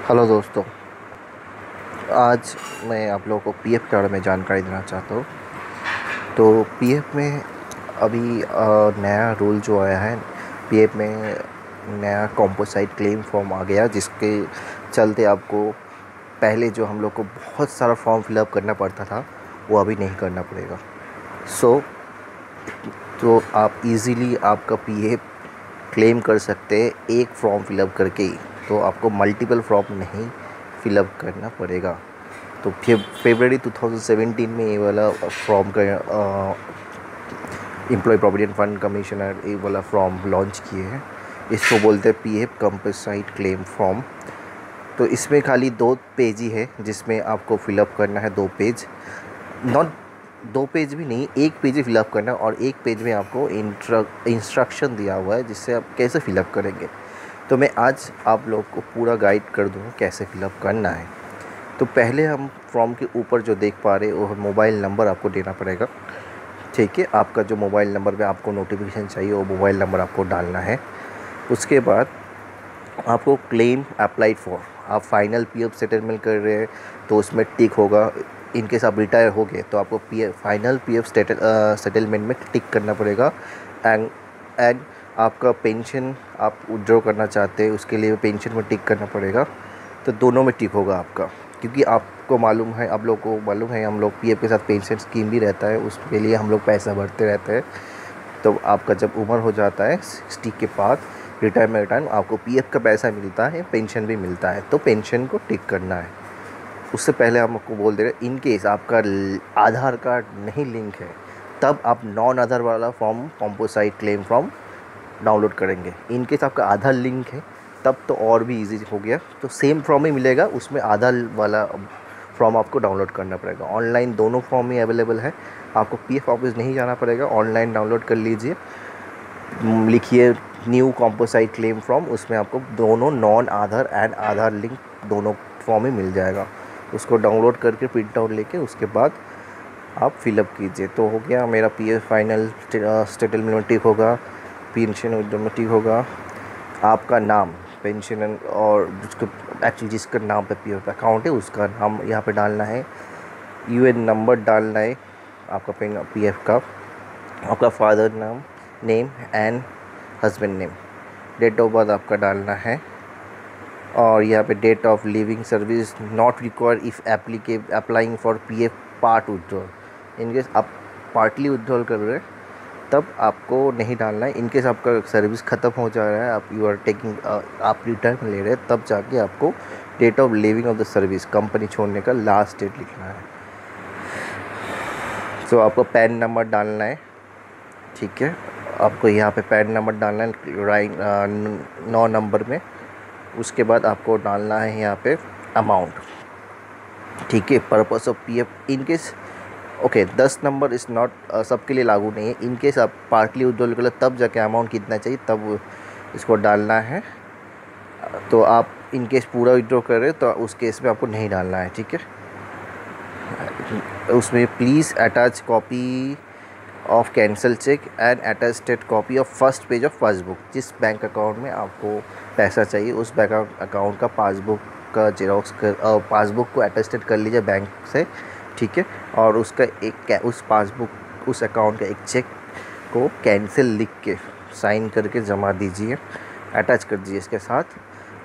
Hello दोस्तों। आज मैं आप लोगों को पीएफ के बारे में जानकारी देना चाहता हूँ। तो पीएफ में अभी नया रूल जो आया है, पीएफ में नया कॉम्पोसाइट क्लेम फॉर्म आ गया, जिसके चलते आपको पहले जो हम लोग को बहुत सारा फॉर्म फिलअप करना पड़ता था वो अभी नहीं करना पड़ेगा। सो तो आप इजीली आपका पीएफ क्लेम कर सकते हैं एक फॉर्म फिलअप करके ही। तो आपको मल्टीपल फॉर्म नहीं फिलअप करना पड़ेगा। तो फिर फरवरी 2017 में ये वाला फॉर्म का एम्प्लॉय प्रोविडेंट फंड कमिश्नर ये वाला फॉर्म लॉन्च किए हैं। इसको बोलते हैं पीएफ कंपोसाइट क्लेम फॉर्म। तो इसमें खाली 2 पेज ही है जिसमें आपको फिलअप करना है, 2 पेज, नॉट 2 पेज भी नहीं, 1 पेज ही फिलअप करना है। और 1 पेज में आपको इंस्ट्रक्शन दिया हुआ है जिससे आप कैसे फिलअप करेंगे। तो मैं आज आप लोग को पूरा गाइड कर दूँगा कैसे फिलअप करना है। तो पहले हम फॉर्म के ऊपर जो देख पा रहे वो मोबाइल नंबर आपको देना पड़ेगा। ठीक है, आपका जो मोबाइल नंबर पे आपको नोटिफिकेशन चाहिए वो मोबाइल नंबर आपको डालना है। उसके बाद आपको क्लेम अप्लाइड फॉर, आप फाइनल पीएफ सेटलमेंट कर रहे हैं तो उसमें टिक होगा। इनकेस आप रिटायर हो गए तो आपको फाइनल पीएफ सेटलमेंट में टिक करना पड़ेगा। एंड आपका पेंशन आप विड्रॉ करना चाहते हैं उसके लिए पेंशन में टिक करना पड़ेगा। तो दोनों में टिक होगा आपका, क्योंकि आपको मालूम है, आप लोग को मालूम है, हम लोग पीएफ के साथ पेंशन स्कीम भी रहता है, उसके लिए हम लोग पैसा भरते रहते हैं। तो आपका जब उम्र हो जाता है 60 के बाद, रिटायरमेंट टाइम, आपको पीएफ का पैसा मिलता है, पेंशन भी मिलता है। तो पेंशन को टिक करना है। उससे पहले हम आपको बोल दे रहे हैं, इन केस आपका आधार कार्ड नहीं लिंक है तब आप नॉन आधार वाला फॉर्म कॉम्पोसाइट क्लेम फॉर्म डाउनलोड करेंगे। इन केस आपका आधार लिंक है तब तो और भी इजी हो गया, तो सेम फॉर्म ही मिलेगा, उसमें आधार वाला फॉर्म आपको डाउनलोड करना पड़ेगा। ऑनलाइन दोनों फॉर्म ही अवेलेबल है, आपको पीएफ ऑफिस नहीं जाना पड़ेगा, ऑनलाइन डाउनलोड कर लीजिए। लिखिए न्यू कॉम्पोसाइट क्लेम फॉर्म, उसमें आपको दोनों non Aadhaar and Aadhaar link दोनों फॉर्म ही मिल जाएगा। उसको डाउनलोड करके प्रिंट आउट लेके उसके बाद आप फिलअप कीजिए। तो हो गया मेरा पीएफ फाइनल सेटलमेंट में टिक होगा, पेंशन में टिक होगा। आपका नाम, पेंशन और जिसका नाम पे पीएफ अकाउंट है उसका नाम यहाँ पे डालना है। यूएन नंबर डालना है आपका पीएफ का। आपका फादर नाम name and husband name. Date of birth आपका डालना है। और यहाँ पे date of leaving service not required if applying for PF part withdrawal. In case आप पार्टली विड्रॉल कर रहे हैं तब आपको नहीं डालना है। इनकेस आपका सर्विस ख़त्म हो जा रहा है, आप आप रिटर्न ले रहे हैं, तब जाके आपको date of leaving of the service, company छोड़ने का लास्ट डेट लिखना है। सो आपको पैन नंबर डालना है। ठीक है, आपको यहाँ पे पैन नंबर डालना है राइट 9 नंबर में। उसके बाद आपको डालना है यहाँ पे अमाउंट। ठीक है, purpose of PF in case okay 10 number is not सबके लिए लागू नहीं है। इनकेस आप पार्टली विड्रॉल कर तब जाके अमाउंट कितना चाहिए तब इसको डालना है। तो आप इनकेस पूरा विड्रॉ कर रहे तो उस केस में आपको नहीं डालना है। ठीक है, उसमें please attach copy of cancel cheque and attested copy of first page of passbook. जिस बैंक अकाउंट में आपको पैसा चाहिए उस बैंक अकाउंट का पासबुक का जेरोक्स पासबुक को अटेस्टेड कर लीजिए बैंक से। ठीक है, और उसका उस पासबुक उस अकाउंट का एक चेक को कैंसिल लिख के साइन करके जमा दीजिए, अटैच कर दीजिए। इसके साथ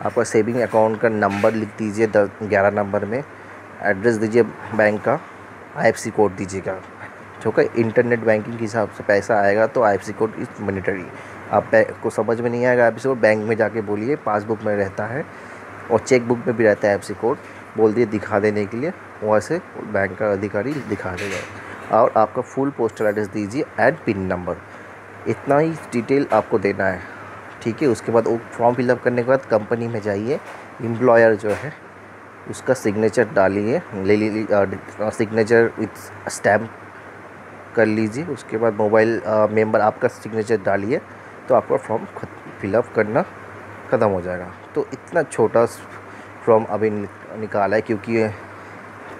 आपका सेविंग अकाउंट का नंबर लिख दीजिए 11 नंबर में, एड्रेस दीजिए बैंक का, आईएफएससी कोड दीजिएगा। जो कि इंटरनेट बैंकिंग के हिसाब से पैसा आएगा तो आईएफएससी कोड इज़ मैंडेटरी। आप को समझ में नहीं आएगा आईएफएससी कोड, बैंक में जाके बोलिए, पासबुक में रहता है और चेक बुक में भी रहता है आईएफएससी कोड, बोल दिए दिखा देने के लिए, वहाँ से बैंक का अधिकारी दिखा देगा। और आपका फुल पोस्टल एड्रेस दीजिए एंड पिन नंबर, इतना ही डिटेल आपको देना है। ठीक है, उसके बाद वो फॉर्म फिलअप करने के बाद कंपनी में जाइए, एम्प्लॉयर जो है उसका सिग्नेचर डालिए, सिग्नेचर विथ स्टैम्प कर लीजिए। उसके बाद मोबाइल मेंबर आपका सिग्नेचर डालिए तो आपका फॉर्म फिलअप करना ख़त्म हो जाएगा। तो इतना छोटा फॉर्म अभी निकाला है क्योंकि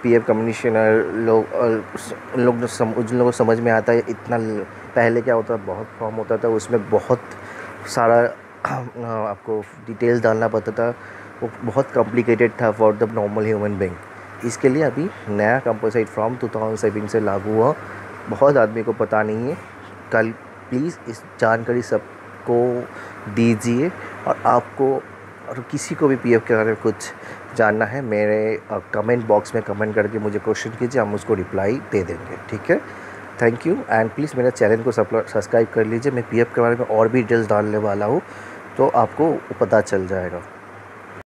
पीएफ कमिश्नर उन लोगों को समझ में आता है। इतना पहले क्या होता, बहुत फॉर्म होता था, उसमें बहुत सारा आपको डिटेल्स डालना पड़ता था, वो बहुत कॉम्प्लिकेटेड था for the normal human being. इसके लिए अभी नया कंपोजिट फॉर्म 2007 से लागू हुआ, बहुत आदमी को पता नहीं है। कल प्लीज़ इस जानकारी सबको दीजिए, और आपको और किसी को भी पीएफ के बारे में कुछ जानना है, मेरे कमेंट बॉक्स में कमेंट करके मुझे क्वेश्चन कीजिए, हम उसको रिप्लाई दे देंगे, ठीक है। थैंक यू, एंड प्लीज़ मेरे चैनल को सब्सक्राइब कर लीजिए। मैं पीएफ के बारे में और भी डिटेल्स डालने वाला हूँ, तो आपको पता चल जाएगा।